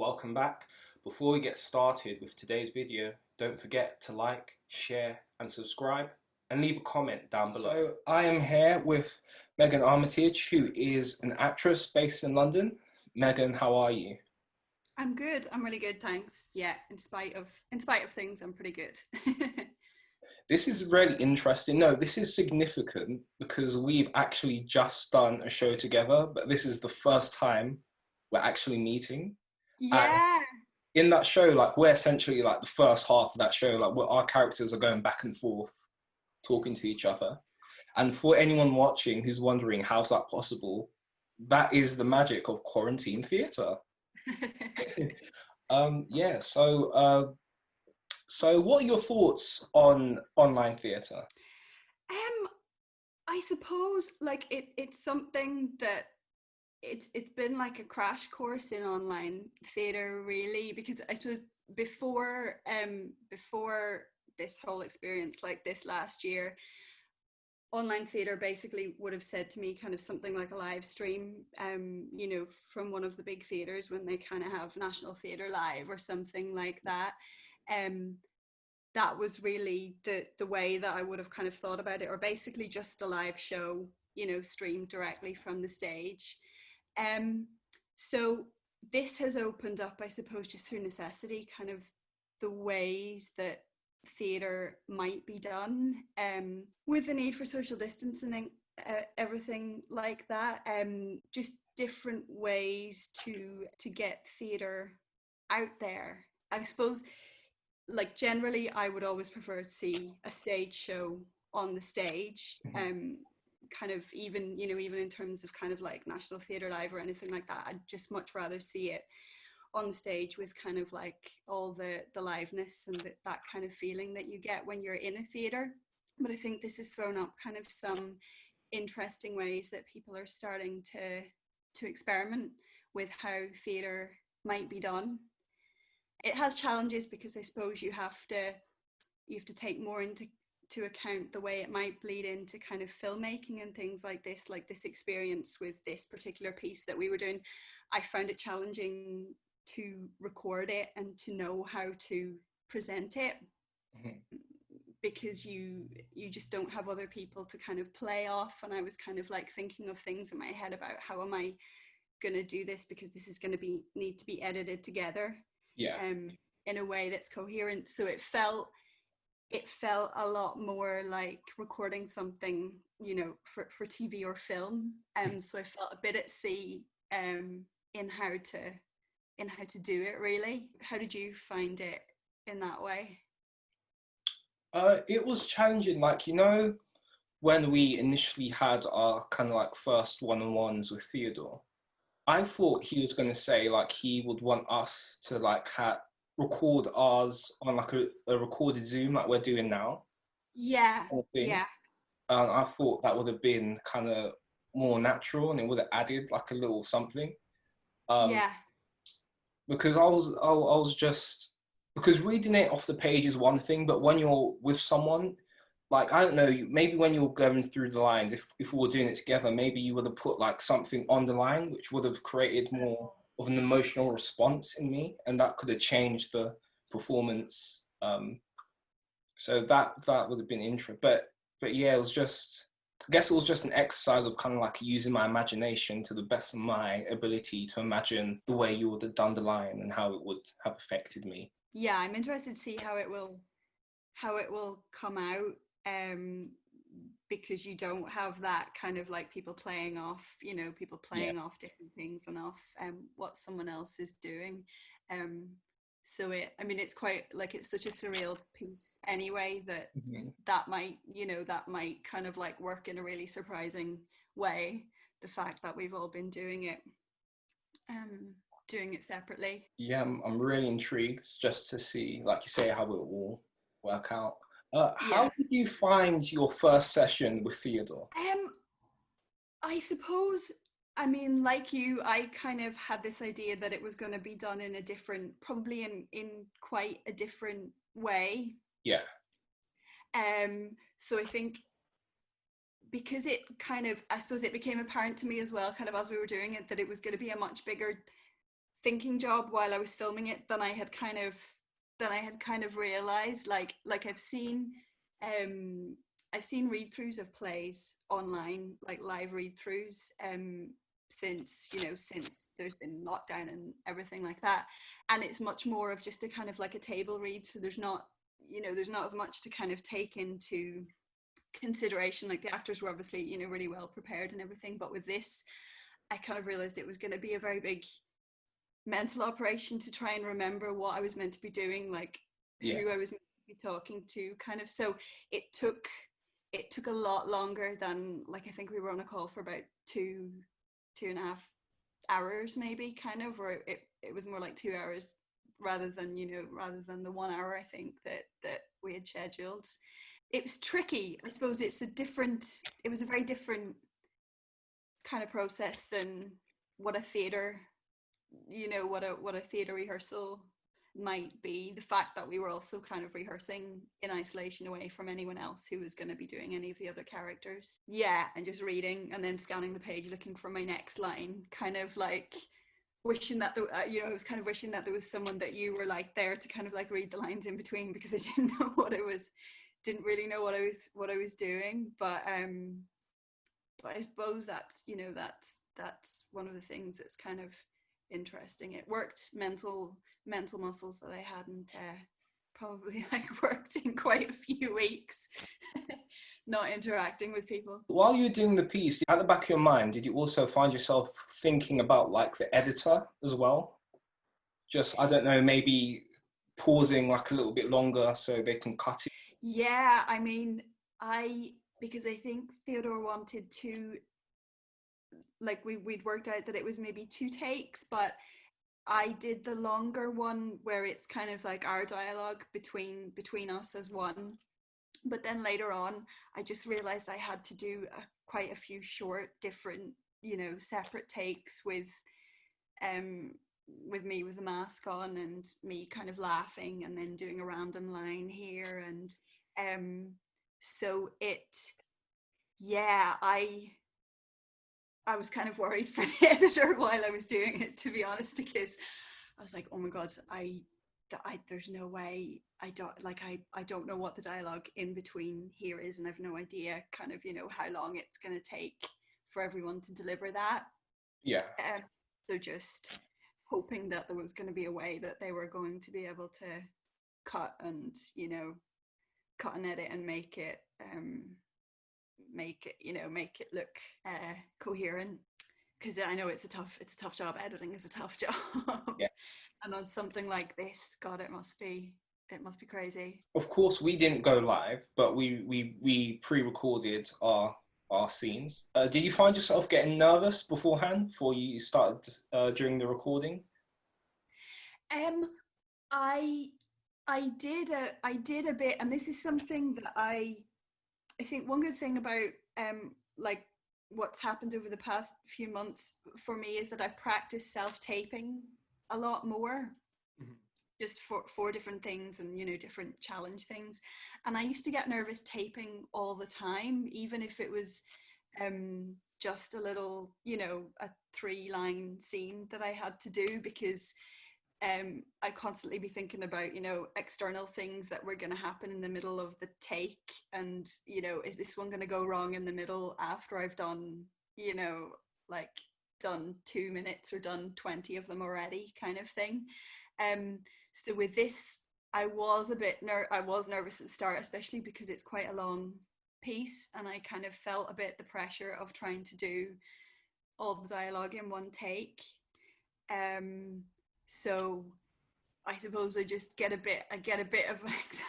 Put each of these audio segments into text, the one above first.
welcome back. Before we get started with today's video, don't forget to like, share and subscribe and leave a comment down below. So I am here with Megan Armitage, who is an actress based in London. Megan, how are you? I'm good. I'm really good, thanks. Yeah, in spite of things, I'm pretty good. This is really interesting. No, this is significant because we've actually just done a show together, but this is the first time we're actually meeting. And Yeah. in that show, like we're essentially like the first half of that show, like our characters are going back and forth, talking to each other. And for anyone watching who's wondering how's that possible, that is the magic of quarantine theatre. Yeah. So what are your thoughts on online theatre? Um, I suppose like it's something that it's been like a crash course in online theatre really, because I suppose before this whole experience like this last year, online theatre basically would have said to me kind of something like a live stream, from one of the big theatres when they kind of have National Theatre Live or something like that. Um, that was really the way that I would have kind of thought about it, or basically just a live show, streamed directly from the stage. Um, so this has opened up, I suppose, just through necessity, kind of the ways that theatre might be done, with the need for social distancing and everything like that. Just different ways to get theatre out there. I suppose, like generally, I would always prefer to see a stage show on the stage. Kind of even in terms of kind of like National Theatre Live or anything like that, I'd just much rather see it on the stage with kind of like all the liveness and that kind of feeling that you get when you're in a theatre. But I think this has thrown up kind of some interesting ways that people are starting to experiment with how theatre might be done. It has challenges because I suppose you have to take more into to account the way it might bleed into kind of filmmaking and things like this experience with this particular piece that we were doing. I found it challenging to record it and to know how to present it, because you just don't have other people to kind of play off. And I was kind of like thinking of things in my head about how am I going to do this, because this is going to be need to be edited together, Yeah. in a way that's coherent. So it felt a lot more like recording something, for TV or film. So I felt a bit at sea, in how to do it really. How did you find it in that way? It was challenging, like, when we initially had our kind of like first one-on-ones with Theodore, I thought he was going to say like he would want us to like record ours on like a recorded Zoom like we're doing now, Yeah, kind of thing. yeah, And I thought that would have been kind of more natural and it would have added like a little something. Um, yeah, because I was just because reading it off the page is one thing, but when you're with someone, like I don't know, maybe when you're going through the lines, if we were doing it together, maybe you would have put like something on the line which would have created more of an emotional response in me, and that could have changed the performance. So that would have been interesting. But yeah, it was just. I guess it was just an exercise of kind of like using my imagination to the best of my ability to imagine the way you would have done the line and how it would have affected me. yeah. I'm interested to see how it will come out, because you don't have that kind of like people playing off, people Yeah. playing off different things and off, what someone else is doing. um so it's quite like it's such a surreal piece anyway, that Mhm. that might kind of like work in a really surprising way, the fact that we've all been um doing it separately. Yeah, I'm really intrigued just to see, like you say, how it will work out. How Yeah. did you find your first session with Theodore? um I suppose, like you, I kind of had this idea that it was going to be done in a different, probably in quite a different way. Yeah. So I think because it kind of, I suppose it became apparent to me as well, kind of as we were doing it, that it was going to be a much bigger thinking job while I was filming it than I had kind of realized. Like I've seen read-throughs of plays online, like live read-throughs, since there's been lockdown and everything like that, and it's much more of just a kind of like a table read. So there's not as much to kind of take into consideration. Like the actors were obviously really well prepared and everything, but with this, I kind of realized it was going to be a very big mental operation to try and remember what I was meant to be doing, like Yeah. who I was meant to be talking to, kind of. So it took a lot longer than, like, I think we were on a call for about 2.5 hours maybe, kind of, or it was more like 2 hours rather than the 1 hour I think that we had scheduled. It was tricky. I suppose it was a very different kind of process than what a theatre what a theatre rehearsal might be. The fact that we were also kind of rehearsing in isolation away from anyone else who was going to be doing any of the other characters. Yeah, and just reading and then scanning the page looking for my next line, kind of like wishing that I was kind of wishing that there was someone that you were like there to kind of like read the lines in between, because I didn't really know what I was doing. But I suppose that's one of the things that's kind of interesting. It worked mental muscles that I hadn't probably like worked in quite a few weeks, not interacting with people. While you were doing the piece, at the back of your mind, did you also find yourself thinking about like the editor as well? Just, I don't know, maybe pausing like a little bit longer so they can cut it. Yeah, I mean, because I think Theodore wanted to, like, we'd worked out that it was maybe 2 takes, but I did the longer one where it's kind of like our dialogue between us as one. But then later on, I just realized I had to do quite a few short, different, separate takes um with me with the mask on and me kind of laughing and then doing a random line here. And so yeah, I was kind of worried for the editor while I was doing it, to be honest, because I was like, oh my god, there's no way. I don't know what the dialogue in between here is, and I've no idea kind of how long it's going to take for everyone to deliver that. Yeah. Um, so just hoping that there was going to be a way that they were going to be able to cut and cut and edit and make it make it look coherent, because I know it's a tough job. Editing is a tough job. Yeah. And on something like this, god, it must be crazy. Of course, we didn't go live, but we pre-recorded our scenes. Did you find yourself getting nervous beforehand before you started during the recording? um I I did a bit, and this is something that I think one good thing about like what's happened over the past few months for me is that I've practiced self-taping a lot more, Mhm. just for different things and different challenge things. And I used to get nervous taping all the time, even if it was just a little, a 3-line scene that I had to do, because I'd constantly be thinking about, external things that were going to happen in the middle of the take. And, is this one going to go wrong in the middle after I've done, like done 2 minutes or done 20 of them already, kind of thing. So with this, I was nervous at the start, especially because it's quite a long piece, and I kind of felt a bit the pressure of trying to do all the dialogue in one take. So I suppose I get a bit of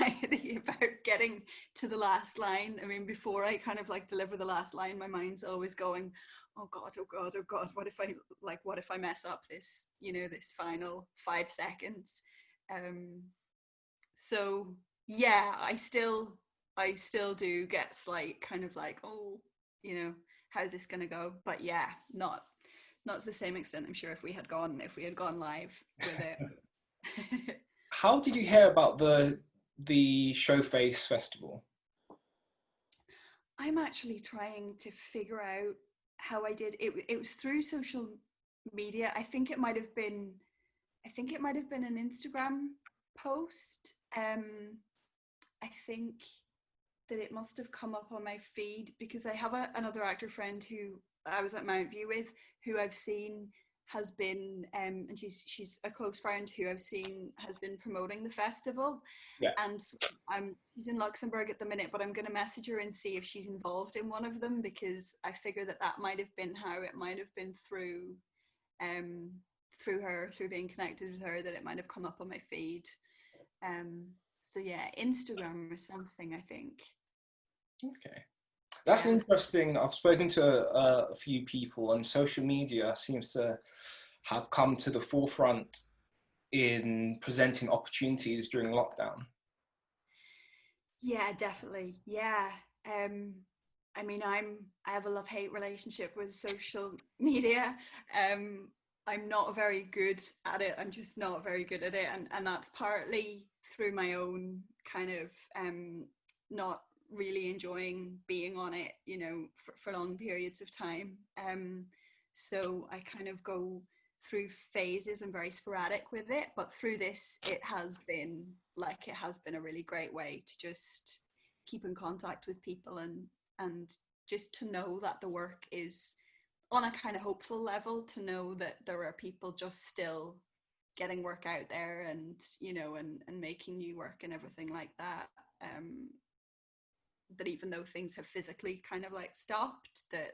anxiety about getting to the last line. I mean, before I kind of like deliver the last line, my mind's always going, oh god, oh god, oh god, what if I mess up this, this final 5 seconds. So yeah, I still do get slight kind of like, oh, how's this gonna go? But yeah, not to the same extent, I'm sure, if we had gone live with it. How did you hear about the Showface Festival? I'm actually trying to figure out how I did it. It was through social media. I think it might have been. I think it might have been an Instagram post. I think that it must have come up on my feed because I have another actor friend who I was at Mount View with, who I've seen has been, and she's a close friend who I've seen has been promoting the festival, Yeah. and so she's in Luxembourg at the minute, but I'm going to message her and see if she's involved in one of them, because I figure that might have been how it might have been um, through her, through being connected with her, that it might have come up on my feed. So yeah, Instagram or something, I think. Okay. That's Yeah. interesting. I've spoken to a few people, and social media seems to have come to the forefront in presenting opportunities during lockdown. Yeah, definitely. Yeah. Um, I mean, I have a love-hate relationship with social media. Um, I'm not very good at it. I'm just not very good at it, and that's partly through my own kind of not really enjoying being on it, you know, for long periods of time. So I kind of go through phases and very sporadic with it, but through this it has been a really great way to just keep in contact with people, and just to know that the work is on a kind of hopeful level, to know that there are people just still getting work out there, and you know, and making new work and everything like that. That even though things have physically kind of like stopped, that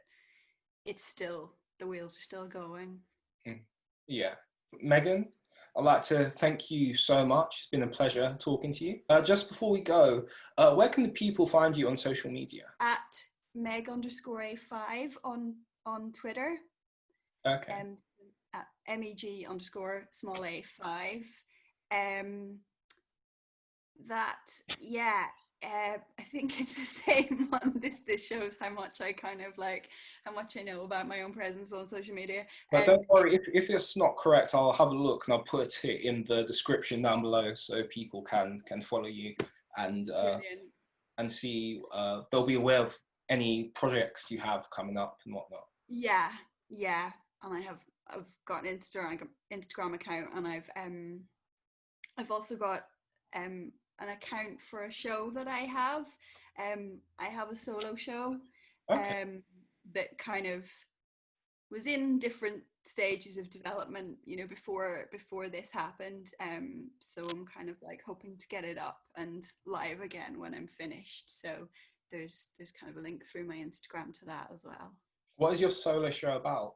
it's still, the wheels are still going. Mm. Yeah. Megan, I'd like to thank you so much. It's been a pleasure talking to you. Just before we go, where can the people find you on social media? At Meg_A5 on Twitter, Okay. at MEG_a5. Um, that, yeah, I think it's the same one. This shows how much I kind of like, how much I know about my own presence on social media. But don't It, worry, if it's not correct, I'll have a look and I'll put it in the description down below so people can follow you and brilliant. and see. They'll be aware of any projects you have coming up and whatnot. Yeah, yeah. And I've got an Instagram account, and I've also got an account for a show that I have. I have a solo show Okay. um, that kind of was in different stages of development, you know, before this happened. So I'm kind of like hoping to get it up and live again when I'm finished. So there's kind of a link through my Instagram to that as well. What is your solo show about?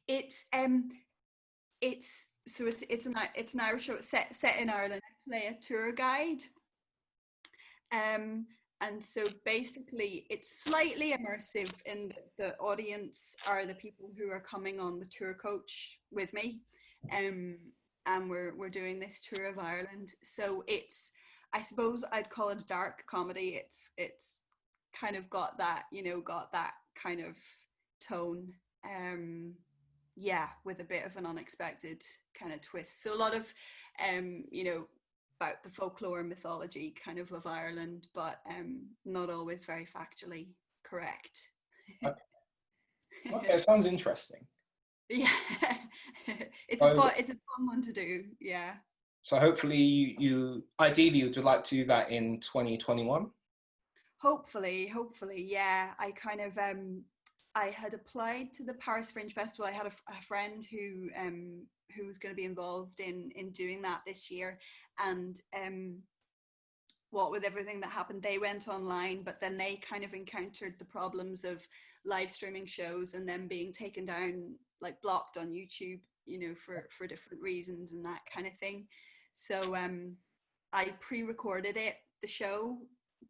It's so it's an Irish show. It's set in Ireland. I play a tour guide. Um, and so basically, it's slightly immersive in that the audience are the people who are coming on the tour coach with me, um, and we're doing this tour of Ireland. So it's, I suppose I'd call it a dark comedy. It's kind of got that, you know, got that kind of tone. Yeah, with a bit of an unexpected kind of twist. So a lot of, you know, about the folklore and mythology kind of Ireland, but not always very factually correct. Okay, okay, sounds interesting. Yeah, So, it's a fun one to do. Yeah. so hopefully you ideally would like to do that in 2021. Hopefully, yeah. I kind of I had applied to the Paris Fringe Festival. I had a friend who was going to be involved in doing that this year, and what with everything that happened, they went online, but then they kind of encountered the problems of live streaming shows and them being taken down, like blocked on YouTube, you know, for different reasons and that kind of thing. So I pre-recorded the show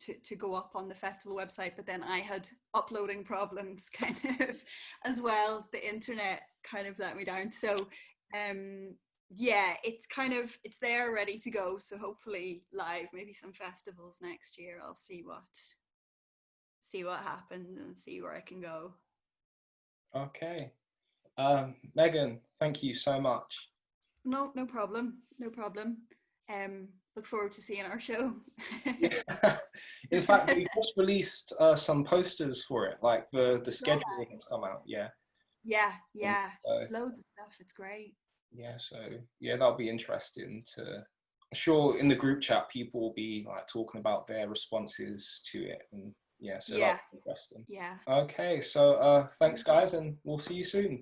to go up on the festival website, but then I had uploading problems kind of as well. The internet kind of let me down. So yeah, it's there ready to go. So hopefully live, maybe some festivals next year. I'll see what happens and see where I can go. Okay. Megan, thank you so much. No problem. No problem. Look forward to seeing our show. Yeah. In fact, we just released some posters for it, like the Saw schedule that. has come out. Yeah. Yeah, And, yeah. There's loads of stuff. It's great. Yeah, so yeah, that'll be interesting to. I'm sure in the group chat people will be like talking about their responses to it, and yeah, so that'll Yeah, be interesting. yeah, Okay, so thanks amazing. guys, and we'll see you soon.